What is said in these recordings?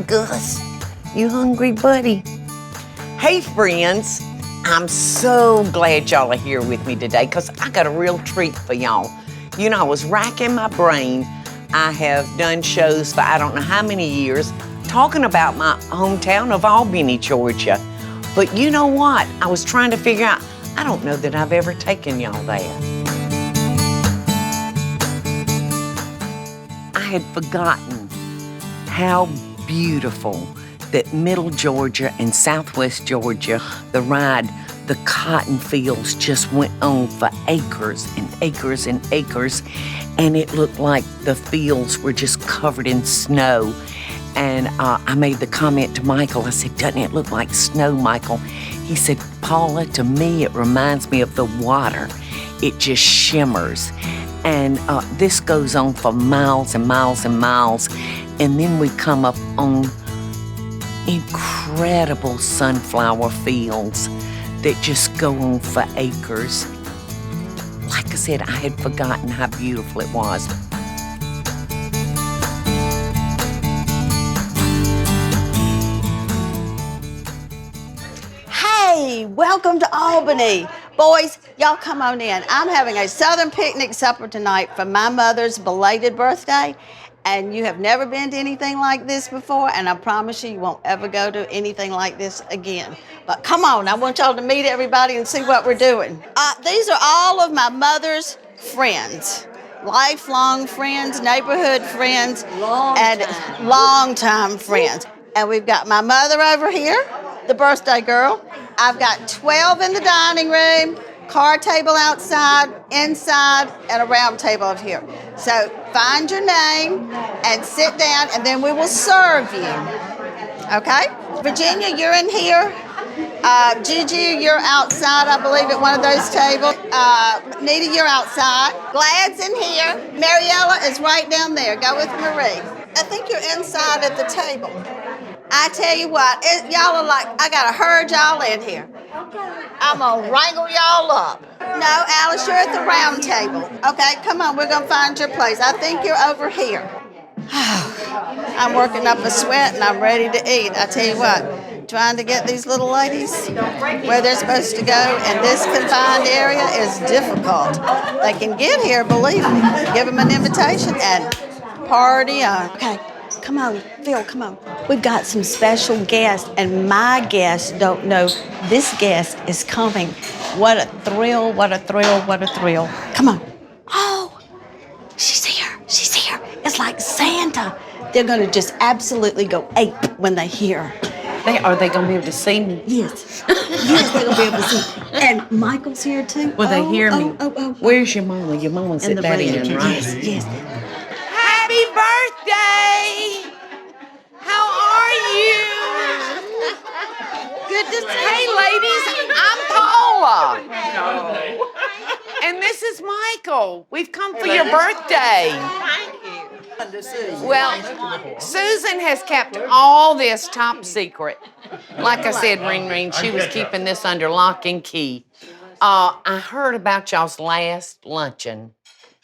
Gus. You hungry, buddy? Hey, friends. I'm so glad y'all are here with me today because I got a real treat for y'all. You know, I was racking my brain. I have done shows for I don't know how many years talking about my hometown of Albany, Georgia. But you know what? I was trying to figure out, I don't know that I've ever taken y'all there. I had forgotten how beautiful that Middle Georgia and Southwest Georgia, the ride, the cotton fields just went on for acres and acres and acres, and it looked like the fields were just covered in snow. And I made the comment to Michael, I said, doesn't it look like snow, Michael? He said, Paula, to me it reminds me of the water. It just shimmers. And this goes on for miles and miles and miles. And then we come up on incredible sunflower fields that just go on for acres. Like I said, I had forgotten how beautiful it was. Hey, welcome to Albany. Boys, y'all come on in. I'm having a Southern picnic supper tonight for my mother's belated birthday. And you have never been to anything like this before, and I promise you, you won't ever go to anything like this again. But come on, I want y'all to meet everybody and see what we're doing. These are all of my mother's friends, lifelong friends, neighborhood friends, and longtime friends. And we've got my mother over here, the birthday girl. I've got 12 in the dining room, card table outside, inside, and a round table over here. So find your name and sit down, and then we will serve you. Okay? Virginia, you're in here. Gigi, you're outside, I believe, at one of those tables. Nita, you're outside. Glad's in here. Mariella is right down there. Go with Marie. I think you're inside at the table. I tell you what, y'all are like, I gotta herd y'all in here. I'm gonna wrangle y'all up. No, Alice, you're at the round table. Okay, come on, we're gonna find your place. I think you're over here. I'm working up a sweat and I'm ready to eat. I tell you what, trying to get these little ladies where they're supposed to go in this confined area is difficult. They can get here, believe me. Give them an invitation and party on. Okay. Come on, Phil, come on. We've got some special guests, and my guests don't know this guest is coming. What a thrill, what a thrill, what a thrill. Come on. Oh, she's here, she's here. It's like Santa. They're going to just absolutely go ape when they hear her. Are they going to be able to see me? Yes. Yes, they're going to be able to see. And Michael's here, too. Will they hear me? Oh. Where's your mama? Your mama's at that end, right? Yes. Happy birthday! How are you? Good to see you. Hey, ladies, I'm Paula. No. And this is Michael. We've come for your birthday. Thank you. Good to see you. Well, Susan has kept all this top secret. Like I said, Ring, she was keeping this under lock and key. I heard about y'all's last luncheon.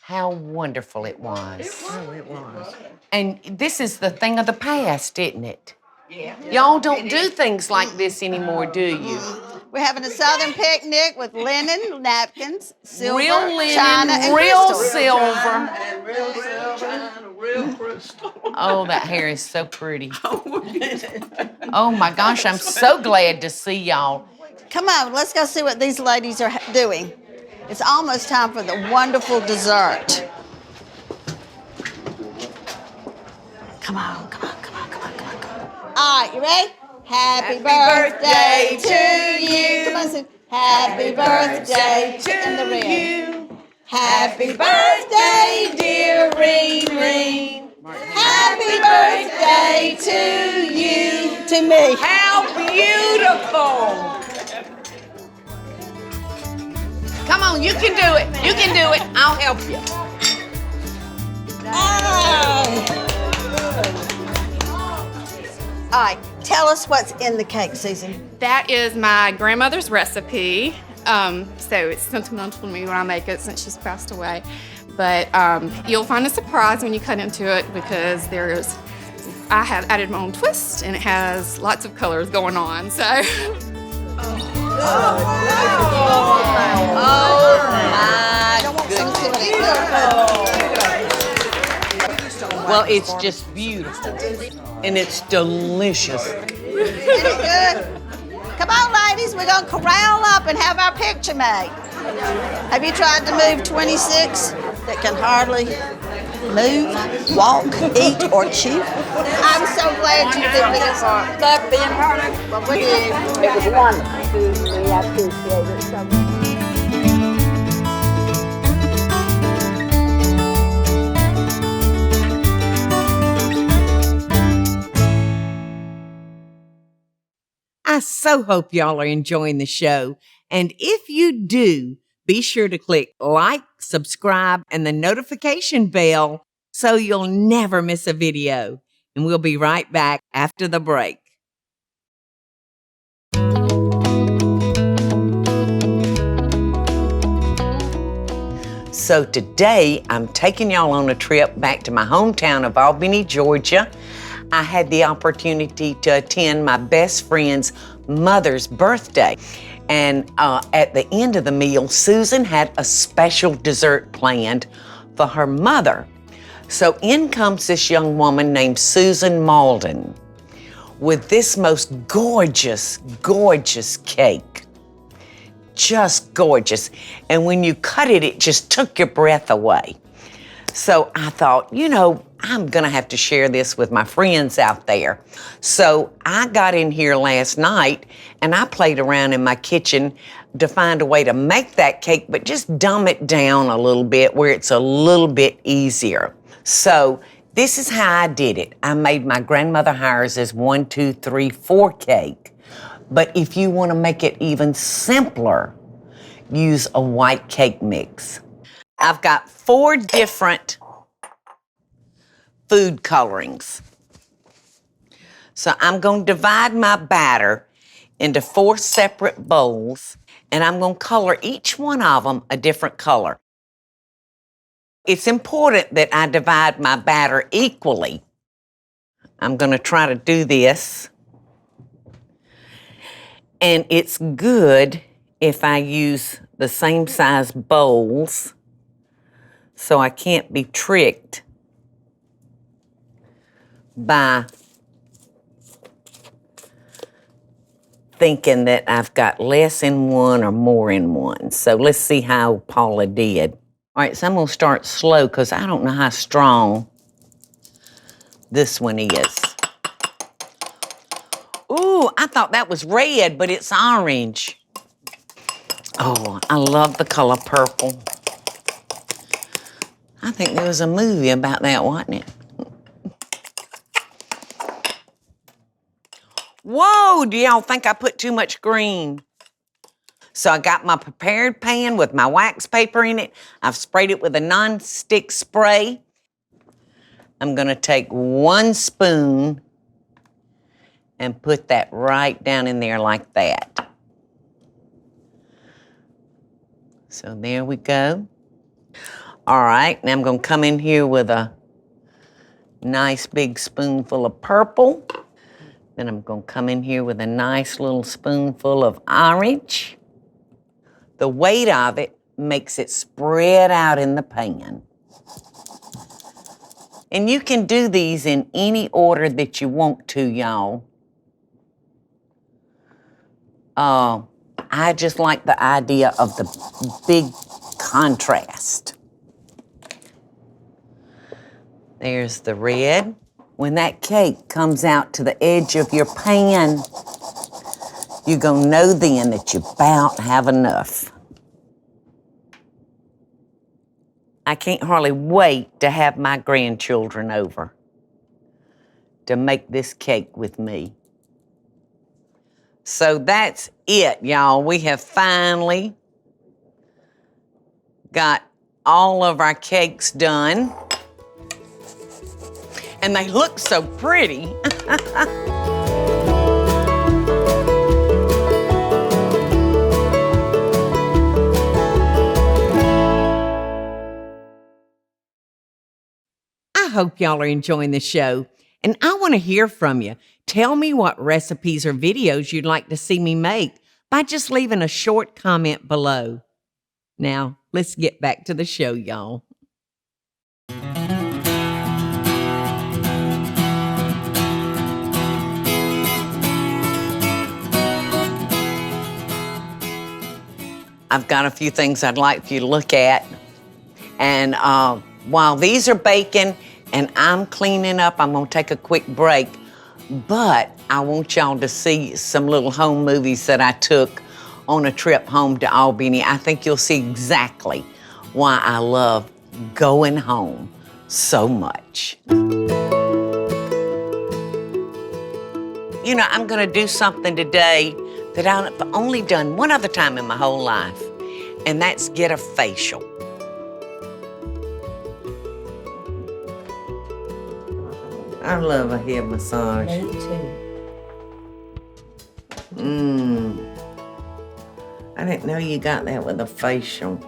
How wonderful it was. Oh, it was. And this is the thing of the past, isn't it? Yeah. Y'all don't do things like this anymore, do you? We're having a Southern picnic with linen, napkins, silver, real linen, china, and real crystal. silver. And real silver and real crystal. Oh, that hair is so pretty. Oh my gosh, I'm so glad to see y'all. Come on, let's go see what these ladies are doing. It's almost time for the wonderful dessert. Come on. All right, you ready? Happy birthday to you. Come on, sing. Happy birthday to in the red. Happy birthday, dear Ring. Happy birthday to you. To me. How beautiful. Come on, you can do it. You can do it. I'll help you. Oh. All right, tell us what's in the cake, Susan. That is my grandmother's recipe. So it's sentimental to me when I make it since she's passed away. But you'll find a surprise when you cut into it because there's I have added my own twist, and it has lots of colors going on. So. Well, it's just beautiful. And it's delicious. Isn't it good? Come on, ladies, we're gonna corral up and have our picture made. Have you tried to move 26 that can hardly move, walk, eat, or chew? I'm so glad you did this. Love being part of it. Well, we did. It was wonderful. We appreciate it so much. I so hope y'all are enjoying the show. And if you do, be sure to click like, subscribe, and the notification bell so you'll never miss a video. And we'll be right back after the break. So today, I'm taking y'all on a trip back to my hometown of Albany, Georgia. I had the opportunity to attend my best friend's mother's birthday. And at the end of the meal, Susan had a special dessert planned for her mother. So in comes this young woman named Susan Malden with this most gorgeous, gorgeous cake. Just gorgeous. And when you cut it, it just took your breath away. So I thought, you know, I'm gonna have to share this with my friends out there. So I got in here last night and I played around in my kitchen to find a way to make that cake, but just dumb it down a little bit where it's a little bit easier. So this is how I did it. I made my grandmother Hires' 1, 2, 3, 4 cake. But if you wanna make it even simpler, use a white cake mix. I've got 4 different food colorings. So I'm going to divide my batter into 4 separate bowls, and I'm going to color each one of them a different color. It's important that I divide my batter equally. I'm going to try to do this. And it's good if I use the same size bowls so I can't be tricked by thinking that I've got less in one or more in one. So let's see how Paula did. All right, so I'm gonna start slow because I don't know how strong this one is. Ooh, I thought that was red, but it's orange. Oh, I love the color purple. I think there was a movie about that, wasn't it? Whoa, do y'all think I put too much green? So I got my prepared pan with my wax paper in it. I've sprayed it with a non-stick spray. I'm gonna take 1 spoon and put that right down in there like that. So there we go. All right, now I'm gonna come in here with a nice big spoonful of purple. Then I'm gonna come in here with a nice little spoonful of orange. The weight of it makes it spread out in the pan. And you can do these in any order that you want to, y'all. I just like the idea of the big contrast. There's the red. When that cake comes out to the edge of your pan, you're gonna know then that you about have enough. I can't hardly wait to have my grandchildren over to make this cake with me. So that's it, y'all. We have finally got all of our cakes done. And they look so pretty. I hope y'all are enjoying the show. And I want to hear from you. Tell me what recipes or videos you'd like to see me make by just leaving a short comment below. Now, let's get back to the show, y'all. I've got a few things I'd like for you to look at. And while these are baking and I'm cleaning up, I'm gonna take a quick break. But I want y'all to see some little home movies that I took on a trip home to Albany. I think you'll see exactly why I love going home so much. You know, I'm gonna do something today that I've only done one other time in my whole life, and that's get a facial. I love a head massage. Me too. I didn't know you got that with a facial.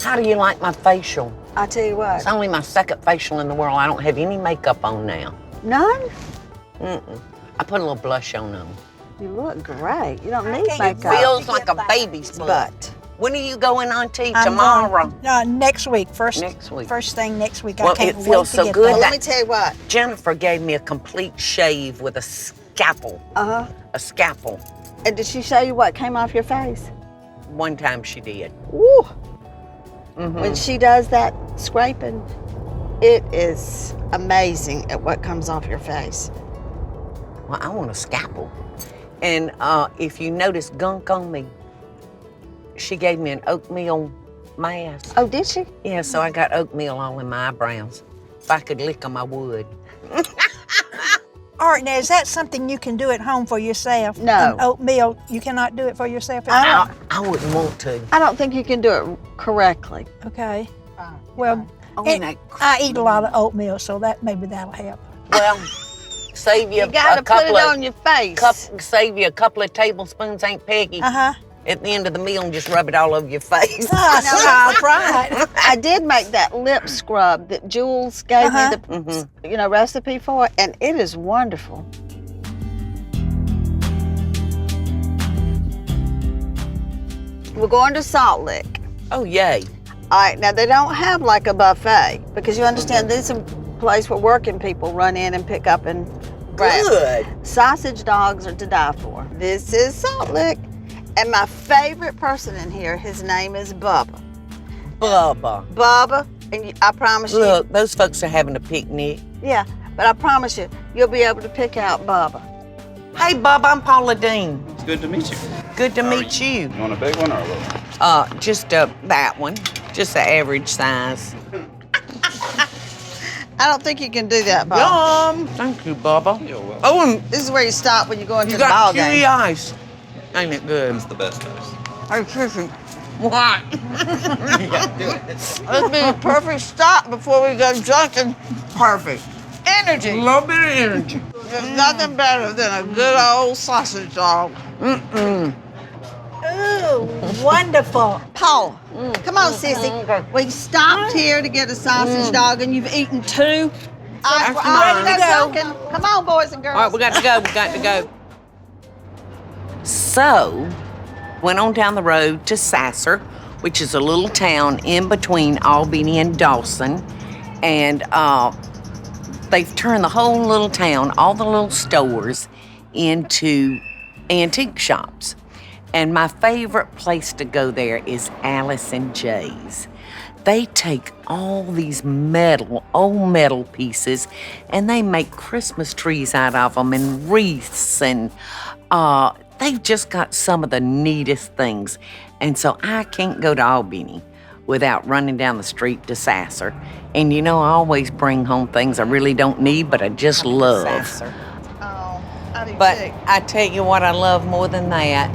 How do you like my facial? I tell you what. It's only my second facial in the world. I don't have any makeup on now. None? I put a little blush on them. You look great. You don't need can't makeup. Feels like a baby's butt. But When are you going, Auntie? I'm Tomorrow? going, next week. Next week. First thing next week. Well, I can't it wait feels to so get good there. let me tell you what. Jennifer gave me a complete shave with a scalpel. Uh-huh. A scalpel. And did she show you what came off your face? One time she did. Woo! When she does that scraping, it is amazing at what comes off your face. Well, I want a scalpel. And if you notice gunk on me, she gave me an oatmeal mask. Oh, did she? Yeah, so I got oatmeal all in my eyebrows. If I could lick them, I would. All right, now, is that something you can do at home for yourself? No. An oatmeal, you cannot do it for yourself at home? I wouldn't want to. I don't think you can do it correctly. Okay. Well, Oh, it- and I eat a lot of oatmeal, so maybe that'll help. well, save you, You gotta a put couple it of on your face. save you a couple of tablespoons, Aunt Peggy. Uh-huh. At the end of the meal, and just rub it all over your face. That's right. I did make that lip scrub that Jules gave me the recipe for, and it is wonderful. We're going to Salt Lick. Oh, yay. All right, now they don't have like a buffet because you understand this is a place where working people run in and pick up and grab. Good. Sausage dogs are to die for. This is Salt Lick. And my favorite person in here, his name is Bubba. Bubba. Bubba, and I promise you. Look, those folks are having a picnic. Yeah, but I promise you, you'll be able to pick out Bubba. Hey, Bubba, I'm Paula Deen. It's good to meet you. Good to meet you. You want a big one or a little? Just that one. Just the average size. I don't think you can do that, Bubba. Yum. Thank you, Bubba. You're welcome. Oh, and This is where you stop when you go into you the ball got kiwi game. ice. Ain't it good? It's the best ice. Hey, Sissy. What? This would be a perfect stop before we go drinking. Perfect. Energy. A little bit of energy. There's nothing better than a good old sausage dog. Ooh, wonderful. Paula, come on, sissy. We stopped here to get a sausage dog, and you've eaten two. I'm ready to go drinking. Come on, boys and girls. All right, we got to go. We got to go. So, went on down the road to Sasser, which is a little town in between Albany and Dawson. And they've turned the whole little town, all the little stores, into antique shops. And my favorite place to go there is Alice and Jay's. They take all these old metal pieces, and they make Christmas trees out of them and wreaths, and they've just got some of the neatest things. And so I can't go to Albany without running down the street to Sasser. And you know, I always bring home things I really don't need, but I just love. Oh, I do But too. I tell you what I love more than that,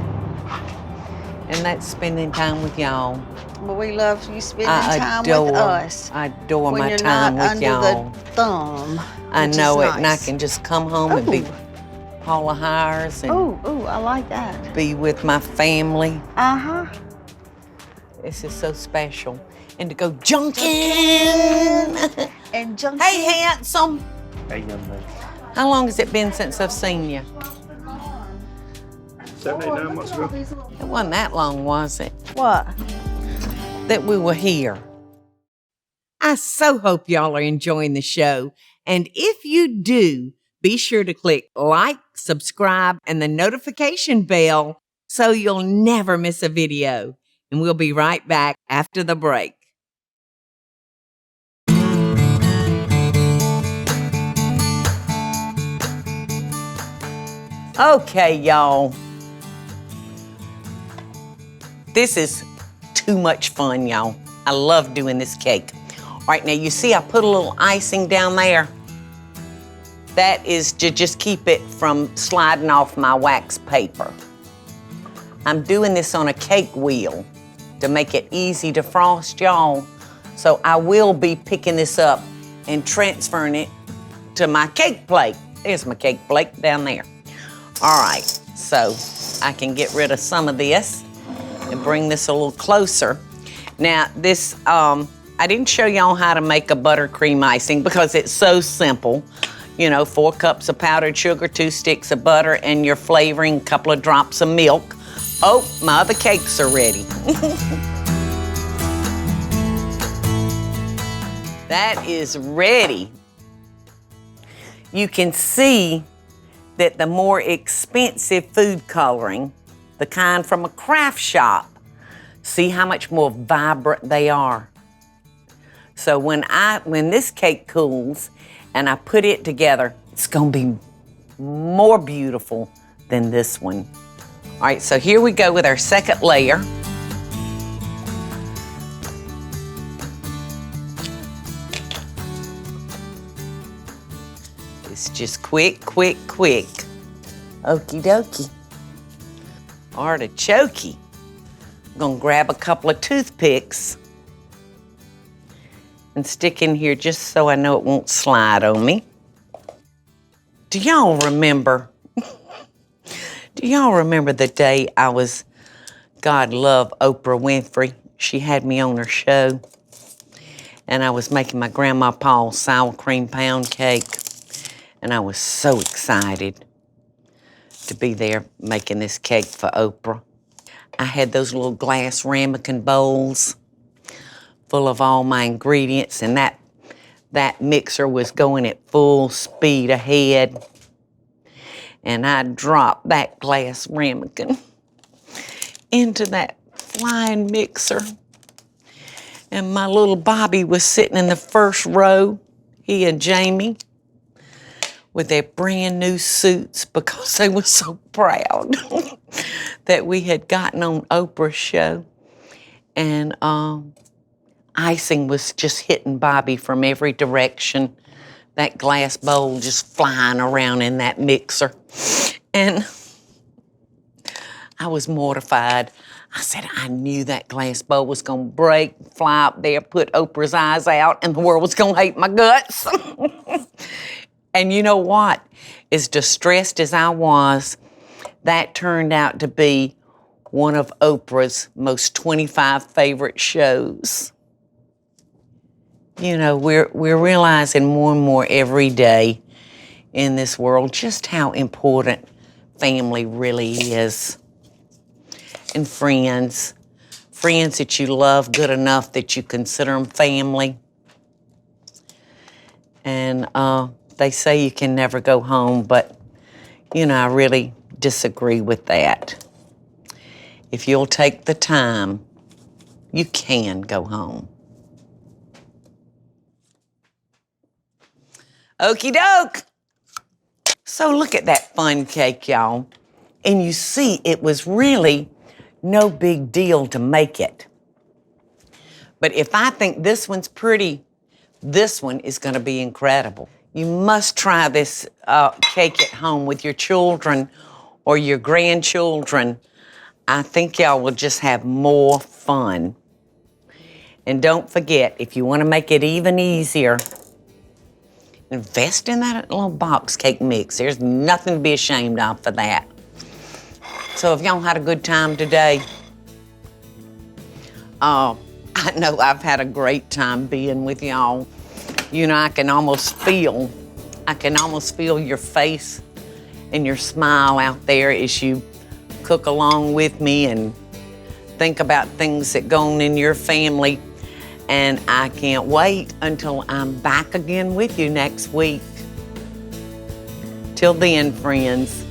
and that's spending time with y'all. Well, we love you spending I time adore, with us. I adore when my you're time not with under y'all. the thumb. I which know is it, and I nice. can just come home and be Ooh. Paula Hires and Ooh, I like that. be with my family. Uh-huh. This is so special. And to go junking. And Junkie. Hey, handsome. Hey, young man. How long has it been since I've seen you? 7, 8, 9 months ago. It wasn't that long, was it, What? that we were here? I so hope y'all are enjoying the show. And if you do, be sure to click like, subscribe, and the notification bell so you'll never miss a video. And we'll be right back after the break. Okay, y'all. This is too much fun, y'all. I love doing this cake. All right, now you see I put a little icing down there. That is to just keep it from sliding off my wax paper. I'm doing this on a cake wheel to make it easy to frost, y'all. So I will be picking this up and transferring it to my cake plate. There's my cake plate down there. All right, so I can get rid of some of this and bring this a little closer. Now this, I didn't show y'all how to make a buttercream icing because it's so simple. You know, 4 cups of powdered sugar, 2 sticks of butter, and your flavoring, a couple of drops of milk. Oh, my other cakes are ready. That is ready. You can see that the more expensive food coloring, the kind from a craft shop, see how much more vibrant they are. So when this cake cools and I put it together, it's gonna be more beautiful than this one. All right, so here we go with our second layer. It's just quick, quick, quick. Okie dokie. Artichoke. I'm gonna grab a couple of toothpicks and stick in here just so I know it won't slide on me. Do y'all remember? Do y'all remember the day I was, God love Oprah Winfrey? She had me on her show, and I was making my Grandma Paul's sour cream pound cake, and I was so excited to be there making this cake for Oprah. I had those little glass ramekin bowls full of all my ingredients, and that mixer was going at full speed ahead. And I dropped that glass ramekin into that flying mixer. And my little Bobby was sitting in the first row, he and Jamie, with their brand new suits because they were so proud that we had gotten on Oprah's show. And icing was just hitting Bobby from every direction. That glass bowl just flying around in that mixer. And I was mortified. I said, I knew that glass bowl was gonna break, fly up there, put Oprah's eyes out, and the world was gonna hate my guts. And you know what? As distressed as I was, that turned out to be one of Oprah's most 25 favorite shows. You know, we're realizing more and more every day in this world just how important family really is. And friends that you love good enough that you consider them family. And they say you can never go home, but, you know, I really disagree with that. If you'll take the time, you can go home. Okie doke. So look at that fun cake, y'all. And you see, it was really no big deal to make it. But if I think this one's pretty, this one is gonna be incredible. You must try this cake at home with your children or your grandchildren. I think y'all will just have more fun. And don't forget, if you wanna make it even easier, invest in that little box cake mix. There's nothing to be ashamed of for that. So if y'all had a good time today, I know I've had a great time being with y'all. You know, I can almost feel your face and your smile out there as you cook along with me and think about things that go on in your family. And I can't wait until I'm back again with you next week. Till then, friends.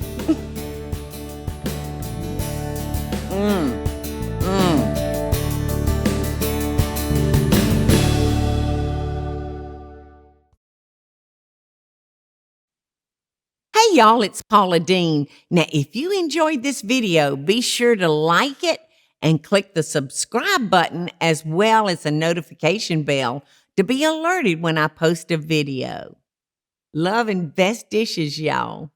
Hey y'all, it's Paula Deen. Now, if you enjoyed this video, be sure to like it and click the subscribe button as well as the notification bell to be alerted when I post a video. Love and best dishes, y'all.